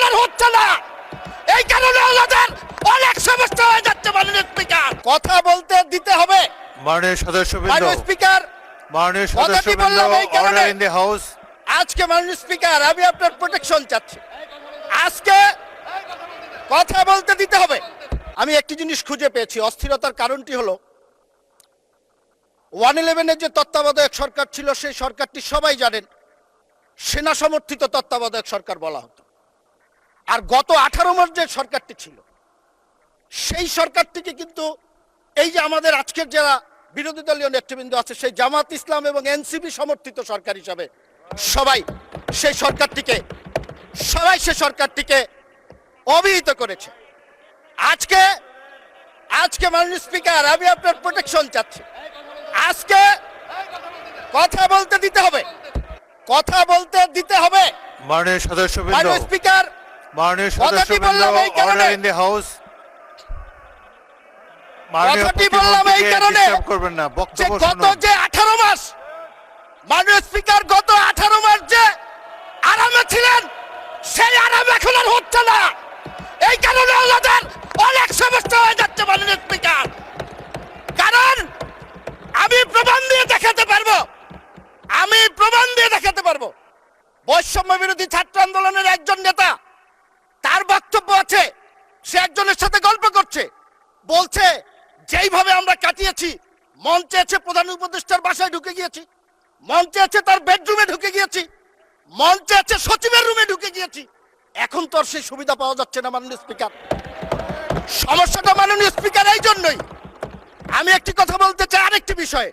আর হচ্ছে না, এই কারণে আমাদের অনেক সমস্যা হয়ে যাচ্ছে। মাননীয় স্পিকার, কথা বলতে দিতে হবে। মাননীয় সদস্যবৃন্দ, মাননীয় স্পিকার, মাননীয় কথাটি সদস্যবৃন্দ, বললাম এই কারণে। Order in the house. আজকে মাননীয় স্পিকার, আমি আপনার প্রোটেকশন চাচ্ছি। আজকে কথা বলতে দিতে হবে। আমি একটি জিনিস খুঁজে পেয়েছি, অস্থিরতার কারণটি হলো 111-এর যে তত্ত্বাবধায়ক সরকার ছিল, সেই সরকারটি সবাই জানেন সেনা সমর্থিত তত্ত্বাবধায়ক সরকার বলা হতো। আর গত 18 মাস যে সরকারটি ছিল, সেই সরকারটিকে কিন্তু এই যে আমাদের আজকের যারা বিরোধী দলীয় নেতৃবৃন্দ আছে, সেই জামাত ইসলাম এবং এনসিপি সমর্থিত সরকার হিসাবে সবাই সেই সরকারটিকে অভিহিত করেছে। আজকে মাননীয় স্পিকার, আমি আপনার প্রোটেকশন চাচ্ছি। আজকে কথা বলতে দিতে হবে, কথা বলতে দিতে হবে। মাননীয় সদস্যবৃন্দ, মাননীয় স্পিকার, মাননীয় কথাটি সদস্যবৃন্দ, বললাম এই কারণে। Order in the house. মাননীয় কথাটি বললাম এই প্রতিমন্ত্রীকে কারণে ডিস্টার্ব করবেন না, যে বক্তব্য গত শুনুন। যে 18 মাস, মাননীয় স্পিকার, গত 18 মাস যে আরামে ছিলেন, সেই আরাম এখন আর হচ্ছে না। এই কারণে আমাদের অনেক সমস্যা হয়ে যাচ্ছে। মাননীয় স্পিকার, কারণ আমি প্রমাণ দিয়ে দেখাতে পারবো, বৈষম্য বিরোধী ছাত্র আন্দোলনের একজন নেতা, তার বক্তব্য আছে, সে একজনের সাথে গল্প করছে, বলছে যেইভাবে আমরা কাটিয়েছি, মন চেয়েছে প্রধান উপদেষ্টার বাসায় ঢুকে গিয়েছি, মন চেয়েছে তার বেডরুমে ঢুকে গিয়েছি, মন চেয়েছে সচিবের রুমে ঢুকে গিয়েছি। এখন তো আর সেই সুবিধা পাওয়া যাচ্ছে না। মাননীয় স্পিকার, সমস্যাটা মাননীয় স্পিকার এই জন্যই। আমি একটি কথা বলতে চাই আরেকটি বিষয়ে।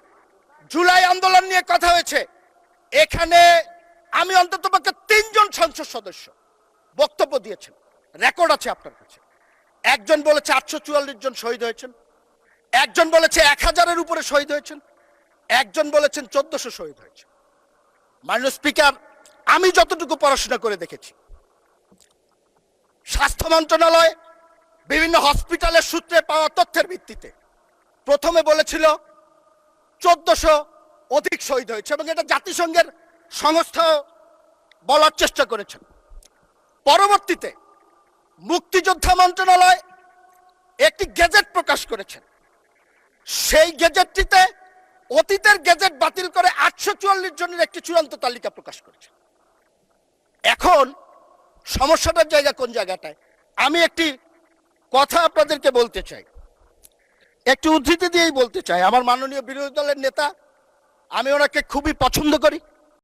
জুলাই আন্দোলন নিয়ে কথা হয়েছে, এখানে আমি অন্ততপক্ষে 3 জন সংসদ সদস্য বক্তব্য দিয়েছেন, রেকর্ড আছে আপনার কাছে। একজন বলেছে 844 জন শহীদ হয়েছেন, একজন বলেছে 1000-এর উপরে শহীদ হয়েছেন, একজন বলেছেন 1400 শহীদ হয়েছে। মাননীয় স্পিকার, আমি যতটুকু পড়াশোনা করে দেখেছি, স্বাস্থ্য মন্ত্রণালয় বিভিন্ন হসপিটালের সূত্রে পাওয়া তথ্যের ভিত্তিতে প্রথমে বলেছিল 1400 অধিক শহীদ হয়েছে, এবং এটা জাতিসংঘের সংস্থা বলার চেষ্টা করেছেন। পরবর্তীতে মুক্তিযোদ্ধা মন্ত্রণালয় একটি গেজেট প্রকাশ করেছেন, সেই গেজেটটিতে অতীতের গেজেট বাতিল করে 844 জনের একটি চূড়ান্ত তালিকা প্রকাশ করেছে। এখন সমস্যাটার জায়গা কোন জায়গাটায়, আমি একটি কথা আপনাদেরকে বলতে চাই, একটি উদ্ধৃতি দিয়েই বলতে চাই। আমার মাননীয় বিরোধী দলের নেতা, আমি ওনাকে খুবই পছন্দ করি,